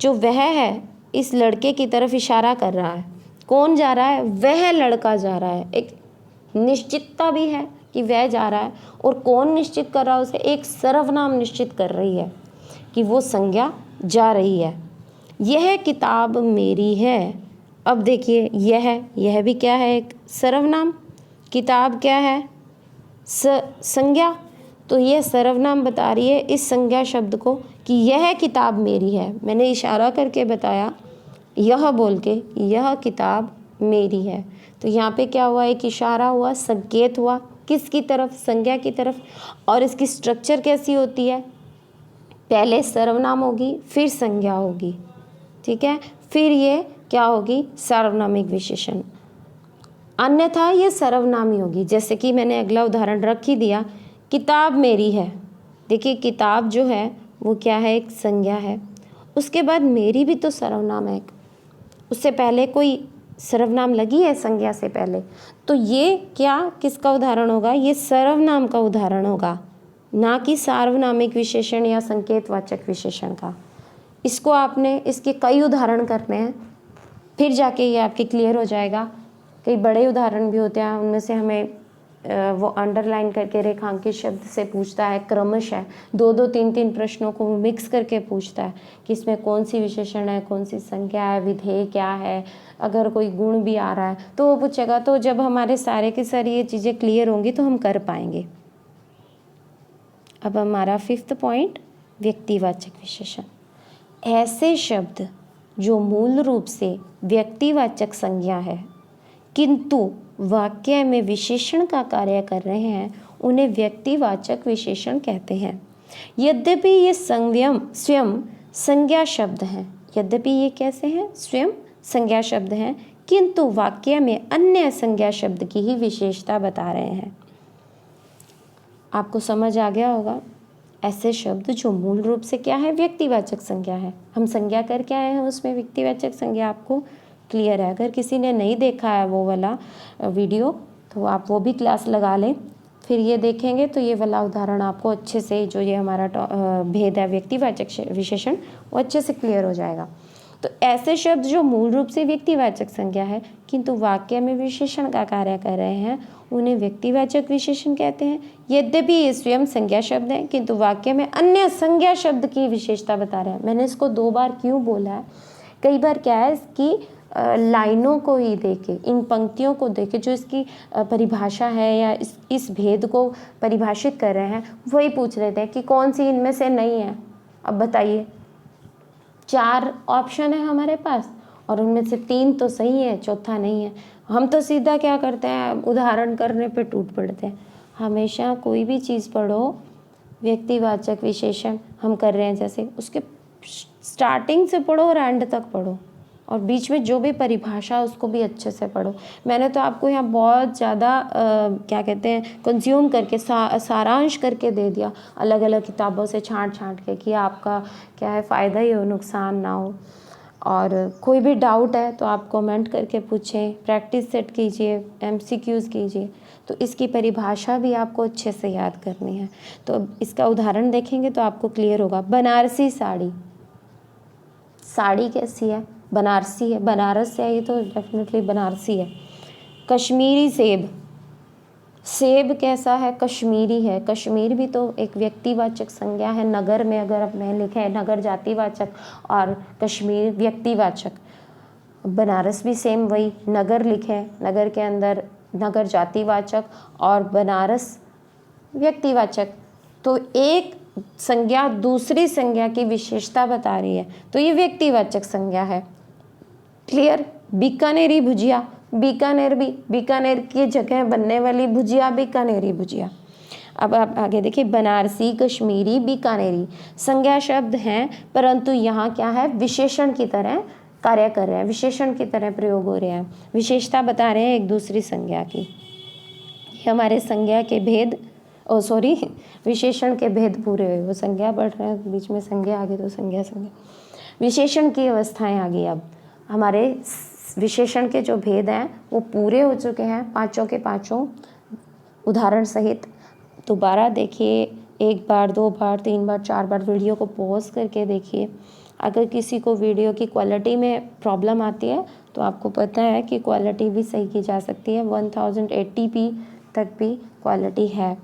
जो वह है इस लड़के की तरफ इशारा कर रहा है। कौन जा रहा है? वह लड़का जा रहा है। एक निश्चितता भी है कि वह जा रहा है, और कौन निश्चित कर रहा है उसे? एक सर्वनाम निश्चित कर रही है कि वो संज्ञा जा रही है। यह किताब मेरी है। अब देखिए, यह भी क्या है? एक सर्वनाम। किताब क्या है? संज्ञा। तो यह सर्वनाम बता रही है इस संज्ञा शब्द को कि यह किताब मेरी है। मैंने इशारा करके बताया, यह बोल के, यह किताब मेरी है। तो यहाँ पे क्या हुआ? एक इशारा हुआ, संकेत हुआ, किसकी तरफ? संज्ञा की तरफ। और इसकी स्ट्रक्चर कैसी होती है? पहले सर्वनाम होगी, फिर संज्ञा होगी, ठीक है, फिर ये क्या होगी? सार्वनामिक विशेषण। अन्यथा ये सर्वनामी होगी। जैसे कि मैंने अगला उदाहरण रख ही दिया, किताब मेरी है। देखिए किताब जो है वो क्या है? एक संज्ञा है। उसके बाद मेरी भी तो सर्वनाम है। उससे पहले कोई सर्वनाम लगी है संज्ञा से पहले, तो ये क्या किसका उदाहरण होगा? ये सर्वनाम का उदाहरण होगा, ना कि सार्वनामिक विशेषण या संकेतवाचक विशेषण का। इसको आपने इसके कई उदाहरण करने हैं, फिर जाके ये आपके क्लियर हो जाएगा। कई बड़े उदाहरण भी होते हैं, उनमें से हमें वो अंडरलाइन करके रेखांकित शब्द से पूछता है, क्रमशः 2-2, 3-3 प्रश्नों को मिक्स करके पूछता है कि इसमें कौन सी विशेषण है, कौन सी संज्ञा है, विधेय क्या है, अगर कोई गुण भी आ रहा है तो वो पूछेगा। तो जब हमारे सारे के सारी ये चीज़ें क्लियर होंगी तो हम कर पाएंगे। अब हमारा 5th पॉइंट, व्यक्तिवाचक विशेषण। ऐसे शब्द जो मूल रूप से व्यक्तिवाचक संज्ञा है किंतु वाक्य में विशेषण का कार्य कर रहे हैं, उन्हें व्यक्तिवाचक विशेषण कहते हैं। यद्यपि ये स्वयं संज्ञा शब्द हैं, यद्यपि ये कैसे हैं? स्वयं संज्ञा शब्द हैं, किंतु वाक्य में अन्य संज्ञा शब्द की ही विशेषता बता रहे हैं। आपको समझ आ गया होगा। ऐसे शब्द जो मूल रूप से क्या है? व्यक्तिवाचक संज्ञा है। हम संज्ञा करके आए हैं, उसमें व्यक्तिवाचक संज्ञा आपको क्लियर है। अगर किसी ने नहीं देखा है वो वाला वीडियो तो आप वो भी क्लास लगा लें, फिर ये देखेंगे तो ये वाला उदाहरण आपको अच्छे से, जो ये हमारा भेद है व्यक्तिवाचक विशेषण, वो अच्छे से क्लियर हो जाएगा। तो ऐसे शब्द जो मूल रूप से व्यक्तिवाचक संज्ञा है किंतु वाक्य में विशेषण का कार्य कर रहे हैं, उन्हें व्यक्तिवाचक विशेषण कहते हैं। यद्यपि ये स्वयं संज्ञा शब्द है किंतु वाक्य में अन्य संज्ञा शब्द की विशेषता बता रहे हैं। मैंने इसको 2 बार क्यों बोला है? कई बार क्या है, इसकी लाइनों को ही देखे, इन पंक्तियों को देखे जो इसकी परिभाषा है या इस भेद को परिभाषित कर रहे हैं, वही पूछ रहे थे कि कौन सी इनमें से नहीं है। अब बताइए, 4 ऑप्शन है हमारे पास और उनमें से 3 तो सही है, चौथा नहीं है। हम तो सीधा क्या करते हैं, उदाहरण करने पे टूट पड़ते हैं। हमेशा कोई भी चीज़ पढ़ो, व्यक्तिवाचक विशेषण हम कर रहे हैं जैसे, उसके स्टार्टिंग से पढ़ो और एंड तक पढ़ो, और बीच में जो भी परिभाषा उसको भी अच्छे से पढ़ो। मैंने तो आपको यहाँ बहुत ज़्यादा क्या कहते हैं, कंज्यूम करके सारांश करके दे दिया, अलग अलग किताबों से छांट के कि आपका क्या है फ़ायदा ही हो, नुकसान ना हो। और कोई भी डाउट है तो आप कमेंट करके पूछें, प्रैक्टिस सेट कीजिए, MCQs कीजिए। तो इसकी परिभाषा भी आपको अच्छे से याद करनी है। तो अब इसका उदाहरण देखेंगे तो आपको क्लियर होगा। बनारसी साड़ी, साड़ी कैसी है? बनारसी है, बनारस से आई तो डेफिनेटली बनारसी है। कश्मीरी सेब, सेब कैसा है? कश्मीरी है। कश्मीर भी तो एक व्यक्तिवाचक संज्ञा है। नगर में अगर अपने लिखे है नगर जातिवाचक और कश्मीर व्यक्तिवाचक। बनारस भी सेम वही, नगर लिखे, नगर के अंदर नगर जातिवाचक और बनारस व्यक्तिवाचक। तो एक संज्ञा दूसरी संज्ञा की विशेषता बता रही है, तो ये व्यक्तिवाचक संज्ञा है। क्लियर? बीकानेरी भुजिया, बीकानेर भी, बीकानेर की जगह बनने वाली भुजिया बीकानेरी भुजिया। अब आप आगे देखिए, बनारसी, कश्मीरी, बीकानेरी संज्ञा शब्द हैं, परंतु यहाँ क्या है? विशेषण की तरह कार्य कर रहे हैं, विशेषण की तरह प्रयोग हो रहे हैं, विशेषता बता रहे हैं एक दूसरी संज्ञा की। ये हमारे संज्ञा के भेद विशेषण के भेद पूरे हुए। वो संज्ञा बढ़ रहे हैं, बीच में संज्ञा आ गई तो संज्ञा विशेषण की अवस्थाएं आ गई। अब हमारे विशेषण के जो भेद हैं वो पूरे हो चुके हैं, पाँचों के पाँचों उदाहरण सहित। दोबारा देखिए, एक बार, दो बार, तीन बार, चार बार वीडियो को पॉज करके देखिए। अगर किसी को वीडियो की क्वालिटी में प्रॉब्लम आती है तो आपको पता है कि क्वालिटी भी सही की जा सकती है। 1080p तक भी क्वालिटी है,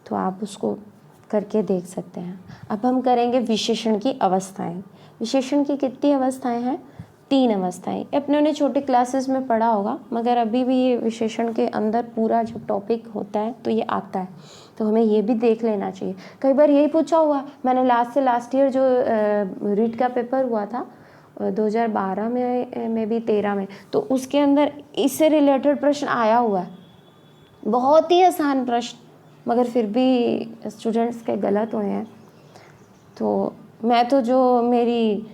तो आप उसको करके देख सकते हैं। अब हम करेंगे विशेषण की अवस्थाएं। विशेषण की कितनी अवस्थाएं हैं? 3 अवस्थाएं। अपने ने छोटी क्लासेस में पढ़ा होगा, मगर अभी भी ये विशेषण के अंदर पूरा जो टॉपिक होता है तो ये आता है, तो हमें ये भी देख लेना चाहिए। कई बार यही पूछा हुआ, मैंने लास्ट ईयर जो रीट का पेपर हुआ था 2012 में भी 13 में, तो उसके अंदर इससे रिलेटेड प्रश्न आया हुआ है। बहुत ही आसान प्रश्न, मगर फिर भी स्टूडेंट्स के गलत हुए हैं। तो मैं तो जो मेरी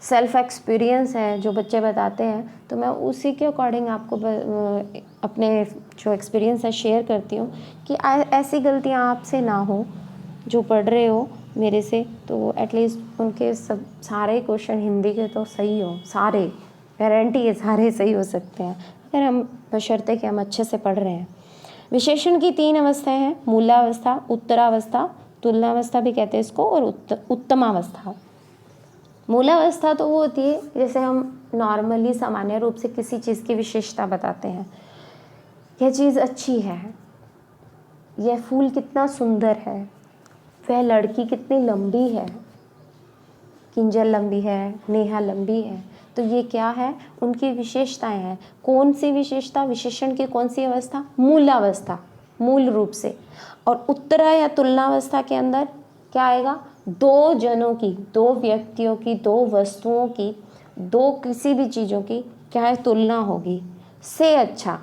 सेल्फ एक्सपीरियंस है, जो बच्चे बताते हैं, तो मैं उसी के अकॉर्डिंग आपको अपने जो एक्सपीरियंस है शेयर करती हूँ कि ऐसी गलतियाँ आपसे ना हो। जो पढ़ रहे हो मेरे से, तो एटलीस्ट उनके सब सारे क्वेश्चन हिंदी के तो सही हो, सारे, गारंटी है सारे सही हो सकते हैं अगर हम, बशर्ते कि हम अच्छे से पढ़ रहे हैं। विशेषण की 3 अवस्थाएं हैं, मूलावस्था, उत्तरावस्था, तुलनावस्था भी कहते हैं इसको, और उत्तमावस्था। मूलावस्था तो वो होती है जैसे हम नॉर्मली सामान्य रूप से किसी चीज़ की विशेषता बताते हैं। यह चीज़ अच्छी है, यह फूल कितना सुंदर है, वह लड़की कितनी लंबी है, किंजल लंबी है, नेहा लंबी है। तो ये क्या है? उनकी विशेषताएं हैं। कौन सी विशेषता? विशेषण की कौन सी अवस्था? मूलावस्था, मूल रूप से। और उत्तरा या तुलनावस्था के अंदर क्या आएगा? 2 जनों की, 2 व्यक्तियों की, 2 वस्तुओं की, 2 किसी भी चीज़ों की क्या है? तुलना होगी। से अच्छा,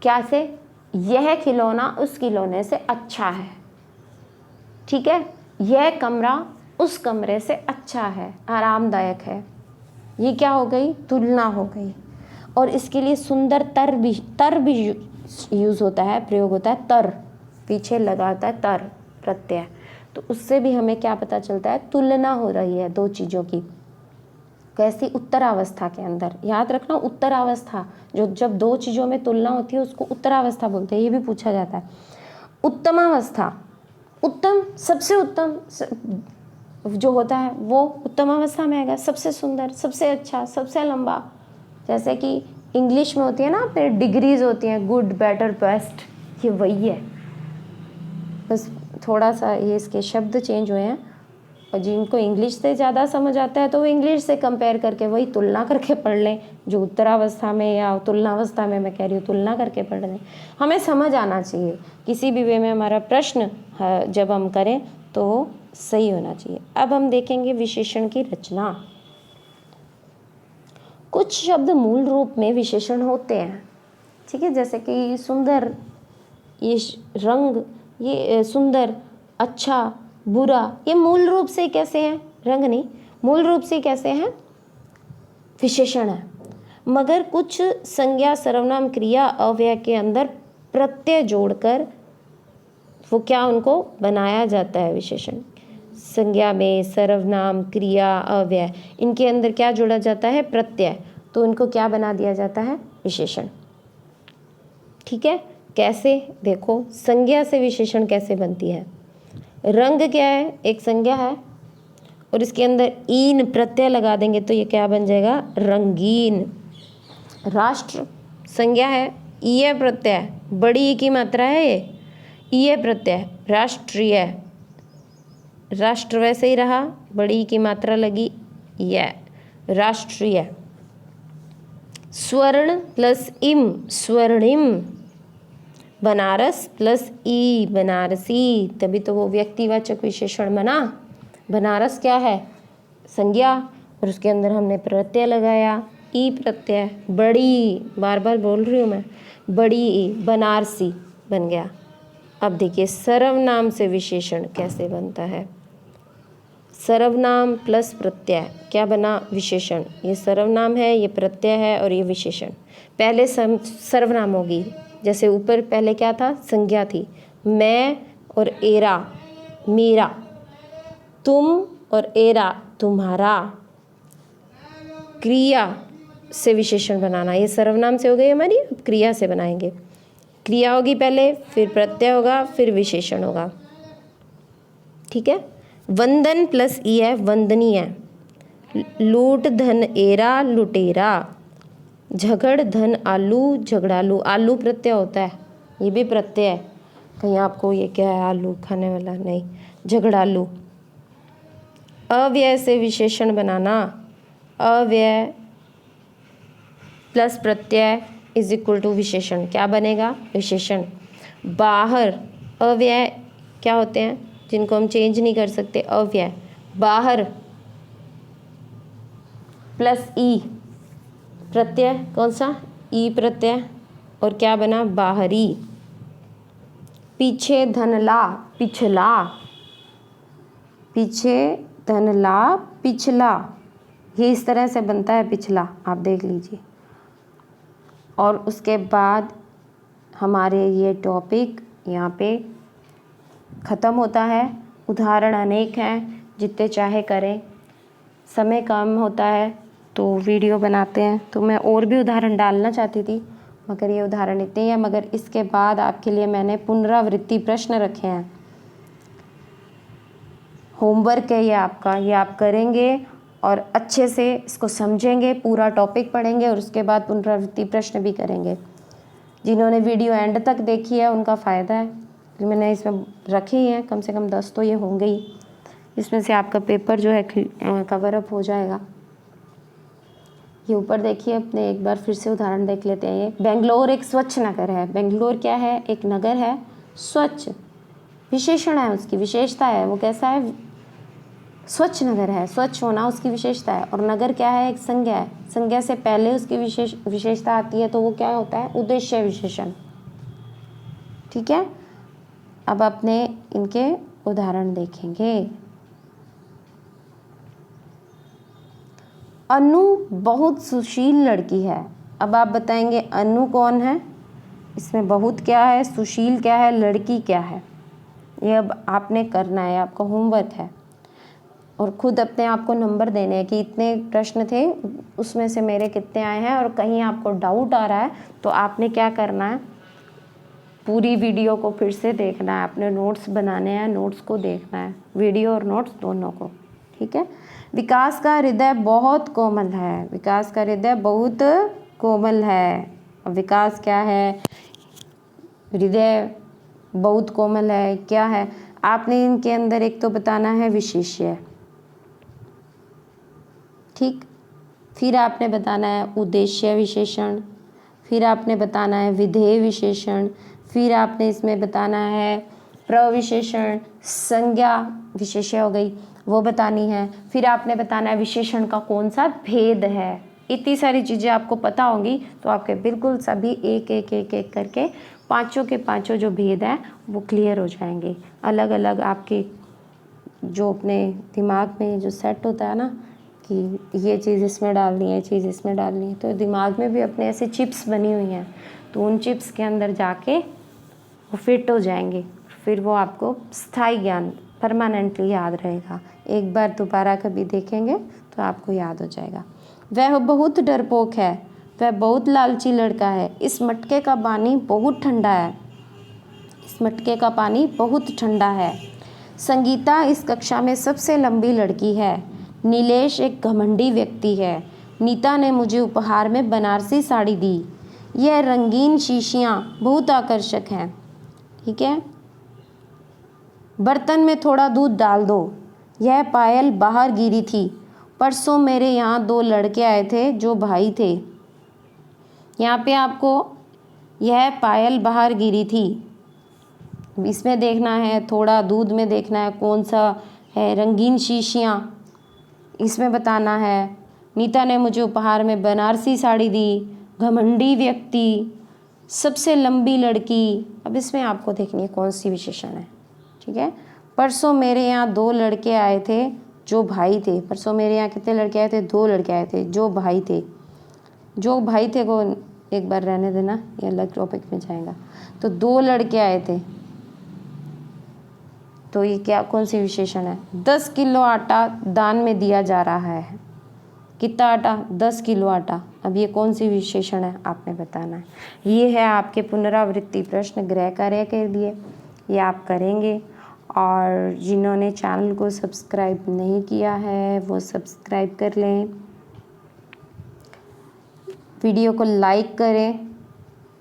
क्या से? यह खिलौना उस खिलौने से अच्छा है, ठीक है। यह कमरा उस कमरे से अच्छा है, आरामदायक है। ये क्या हो गई? तुलना हो गई। और इसके लिए सुंदर तर भी यूज़ होता है, प्रयोग होता है। तर पीछे लगा होता है, तर प्रत्यय, तो उससे भी हमें क्या पता चलता है? तुलना हो रही है 2 चीज़ों की। कैसी? उत्तरावस्था के अंदर। याद रखना, उत्तरावस्था, जो जब 2 चीज़ों में तुलना होती है उसको उत्तरावस्था बोलते हैं। ये भी पूछा जाता है। उत्तमावस्था, उत्तम, सबसे उत्तम जो होता है वो उत्तमावस्था में आएगा। सबसे सुंदर, सबसे अच्छा, सबसे लंबा। जैसे कि इंग्लिश में होती है ना, अपने डिग्रीज होती हैं, गुड, बेटर, बेस्ट, ये वही है, बस थोड़ा सा ये इसके शब्द चेंज हुए हैं। और जिनको इंग्लिश से ज़्यादा समझ आता है तो वो इंग्लिश से कंपेयर करके वही तुलना करके पढ़ लें, जो उत्तरावस्था में या तुलनावस्था में, मैं कह रही हूँ, तुलना करके पढ़ लें। हमें समझ आना चाहिए किसी भी वे में हमारा प्रश्न जब हम करें तो सही होना चाहिए। अब हम देखेंगे विशेषण की रचना। कुछ शब्द मूल रूप में विशेषण होते हैं, ठीक है, जैसे कि सुंदर, ये रंग, ये सुंदर, अच्छा, बुरा, ये मूल रूप से कैसे हैं? रंग नहीं, मूल रूप से कैसे हैं? विशेषण है। मगर कुछ संज्ञा, सर्वनाम, क्रिया, अव्यय के अंदर प्रत्यय जोड़कर वो क्या, उनको बनाया जाता है विशेषण। संज्ञा में सर्वनाम, क्रिया, अव्यय, इनके अंदर क्या जोड़ा जाता है? प्रत्यय, तो इनको क्या बना दिया जाता है? विशेषण। ठीक है, कैसे देखो संज्ञा से विशेषण कैसे बनती है। रंग क्या है, एक संज्ञा है और इसके अंदर ईन प्रत्यय लगा देंगे तो ये क्या बन जाएगा, रंगीन। राष्ट्र संज्ञा है, ईय प्रत्यय, बड़ी ई की मात्रा है ये, ईय प्रत्यय, राष्ट्रीय। राष्ट्र वैसे ही रहा, बड़ी ई की मात्रा लगी, यह राष्ट्रीय। स्वर्ण प्लस इम, स्वर्णिम। बनारस प्लस ई, बनारसी, तभी तो वो व्यक्तिवाचक विशेषण बना। बनारस क्या है, संज्ञा, और उसके अंदर हमने प्रत्यय लगाया, ई प्रत्यय, बड़ी, बार बार बोल रही हूँ मैं, बड़ी ई, बनारसी बन गया। अब देखिए सर्वनाम से विशेषण कैसे बनता है। सर्वनाम प्लस प्रत्यय क्या बना, विशेषण। ये सर्वनाम है, ये प्रत्यय है और ये विशेषण। पहले सर्वनाम होगी, जैसे ऊपर पहले क्या था, संज्ञा थी, मैं और एरा, मेरा। तुम और एरा, तुम्हारा। क्रिया से विशेषण बनाना, ये सर्वनाम से हो गई हमारी, अब क्रिया से बनाएंगे। क्रिया होगी पहले, फिर प्रत्यय होगा, फिर विशेषण होगा। ठीक है। वंदन प्लस ई है, वंदनीय। लूट धन एरा, लुटेरा। झगड़ धन आलू, झगड़ालू। आलू प्रत्यय होता है, ये भी प्रत्यय है। कहीं आपको ये क्या है, आलू खाने वाला, नहीं, झगड़ालू। अव्यय से विशेषण बनाना, अव्यय plus Pratyaya is equal to विशेषण, क्या बनेगा, विशेषण। बाहर, अव्यय क्या होते हैं जिनको हम चेंज नहीं कर सकते, अव्यय। बाहर प्लस ई, प्रत्यय कौन सा, ई प्रत्यय, और क्या बना, बाहरी। पीछे धनला, पिछला। पीछे धनला, पिछला, ये इस तरह से बनता है पिछला, आप देख लीजिए। और उसके बाद हमारे ये टॉपिक यहाँ पे ख़त्म होता है। उदाहरण अनेक हैं, जितने चाहे करें। समय कम होता है तो वीडियो बनाते हैं, तो मैं और भी उदाहरण डालना चाहती थी, मगर ये उदाहरण इतने ही है। मगर इसके बाद आपके लिए मैंने पुनरावृत्ति प्रश्न रखे हैं। होमवर्क है ये आपका, ये आप करेंगे और अच्छे से इसको समझेंगे, पूरा टॉपिक पढ़ेंगे और उसके बाद पुनरावृत्ति प्रश्न भी करेंगे। जिन्होंने वीडियो एंड तक देखी है उनका फ़ायदा है, मैंने इसमें रखे ही हैं, कम से कम 10 तो ये होंगे ही। इसमें से आपका पेपर जो है कवर अप हो जाएगा। ये ऊपर देखिए, अपने एक बार फिर से उदाहरण देख लेते हैं। ये बेंगलोर एक स्वच्छ नगर है। बेंगलोर क्या है, एक नगर है, स्वच्छ विशेषण है, उसकी विशेषता है। वो कैसा है, स्वच्छ नगर है, स्वच्छ होना उसकी विशेषता है। और नगर क्या है, एक संज्ञा है। संज्ञा से पहले उसकी विशेषता आती है तो वो क्या होता है, उद्देश्य विशेषण। ठीक है। अब अपने इनके उदाहरण देखेंगे। अनु बहुत सुशील लड़की है। अब आप बताएंगे अनु कौन है, इसमें बहुत क्या है, सुशील क्या है, लड़की क्या है, ये अब आपने करना है, आपका होमवर्क है। और खुद अपने आप को नंबर देने हैं कि इतने प्रश्न थे, उसमें से मेरे कितने आए हैं। और कहीं आपको डाउट आ रहा है तो आपने क्या करना है, पूरी वीडियो को फिर से देखना है, अपने नोट्स बनाने हैं, नोट्स को देखना है, वीडियो और नोट्स दोनों को। ठीक है। विकास का हृदय बहुत कोमल है। विकास का हृदय बहुत कोमल है। विकास क्या है, हृदय बहुत कोमल है, क्या है, आपने इनके अंदर एक तो बताना है विशेष्य। ठीक। फिर आपने बताना है उद्देश्य विशेषण, फिर आपने बताना है विधेय विशेषण, फिर आपने इसमें बताना है प्रविशेषण, संज्ञा विशेष्य हो गई वो बतानी है। फिर आपने बताना है विशेषण का कौन सा भेद है। इतनी सारी चीज़ें आपको पता होंगी तो आपके बिल्कुल सभी एक एक एक एक करके पांचों के पांचों जो भेद हैं वो क्लियर हो जाएंगे। अलग अलग आपके जो अपने दिमाग में जो सेट होता है ना कि ये चीज़ इसमें डालनी है, ये चीज़ इसमें डालनी है, तो दिमाग में भी अपने ऐसे चिप्स बनी हुई हैं, तो उन चिप्स के अंदर जाके वो फिट हो जाएंगे। फिर वो आपको स्थायी ज्ञान परमानेंटली याद रहेगा। एक बार दोबारा कभी देखेंगे तो आपको याद हो जाएगा। वह बहुत डरपोक है। वह बहुत लालची लड़का है। इस मटके का पानी बहुत ठंडा है। इस मटके का पानी बहुत ठंडा है। संगीता इस कक्षा में सबसे लंबी लड़की है। नीलेश एक घमंडी व्यक्ति है। नीता ने मुझे उपहार में बनारसी साड़ी दी। यह रंगीन शीशियाँ बहुत आकर्षक हैं। ठीक है। बर्तन में थोड़ा दूध डाल दो। यह पायल बाहर गिरी थी। परसों मेरे यहाँ 2 लड़के आए थे जो भाई थे। यहाँ पे आपको यह पायल बाहर गिरी थी, इसमें देखना है, थोड़ा दूध में देखना है कौन सा है, रंगीन शीशियाँ इसमें बताना है। नीता ने मुझे उपहार में बनारसी साड़ी दी। घमंडी व्यक्ति, सबसे लंबी लड़की, अब इसमें आपको देखनी है कौन सी विशेषण है। ठीक है। परसों मेरे यहाँ 2 लड़के आए थे जो भाई थे। परसों मेरे यहाँ कितने लड़के आए थे? 2 लड़के आए थे जो भाई थे। जो भाई थे को एक बार रहने देना, ये अलग टॉपिक में जाएगा। तो 2 लड़के आए थे, तो ये क्या कौन सी विशेषण है? 10 किलो आटा दान में दिया जा रहा है। कितना आटा? 10 किलो आटा। अब ये कौन सी विशेषण है आपने बताना है। ये है आपके पुनरावृत्ति प्रश्न गृह कार्य के लिए, ये आप करेंगे। और जिन्होंने चैनल को सब्सक्राइब नहीं किया है वो सब्सक्राइब कर लें, वीडियो को लाइक करें,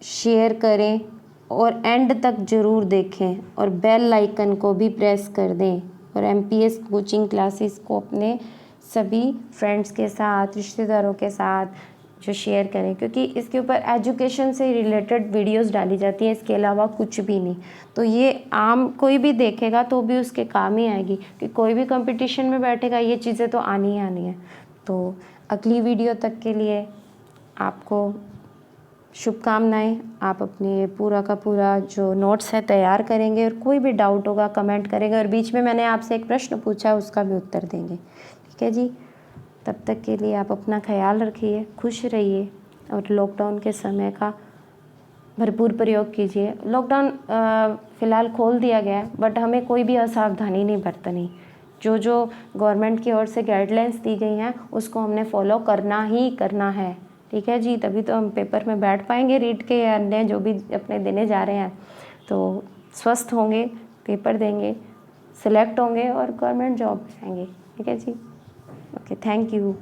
शेयर करें और एंड तक ज़रूर देखें और बेल आइकन को भी प्रेस कर दें। और एमपीएस कोचिंग क्लासेस को अपने सभी फ्रेंड्स के साथ, रिश्तेदारों के साथ जो शेयर करें, क्योंकि इसके ऊपर एजुकेशन से रिलेटेड वीडियोस डाली जाती है, इसके अलावा कुछ भी नहीं। तो ये आम कोई भी देखेगा तो भी उसके काम ही आएगी, कि कोई भी कंपटीशन में बैठेगा ये चीज़ें तो आनी ही आनी है। तो अगली वीडियो तक के लिए आपको शुभकामनाएं। आप अपने पूरा का पूरा जो नोट्स है तैयार करेंगे और कोई भी डाउट होगा कमेंट करेंगे, और बीच में मैंने आपसे एक प्रश्न पूछा है उसका भी उत्तर देंगे। ठीक है जी। तब तक के लिए आप अपना ख्याल रखिए, खुश रहिए और लॉकडाउन के समय का भरपूर प्रयोग कीजिए। लॉकडाउन फ़िलहाल खोल दिया गया है, बट हमें कोई भी असावधानी नहीं बरतनी। जो जो गवर्नमेंट की ओर से गाइडलाइंस दी गई हैं उसको हमने फॉलो करना ही करना है। ठीक है जी। तभी तो हम पेपर में बैठ पाएंगे, रीट के या अन्य जो भी अपने देने जा रहे हैं, तो स्वस्थ होंगे, पेपर देंगे, सिलेक्ट होंगे और गवर्नमेंट जॉब पाएंगे। ठीक है जी। Okay, thank you.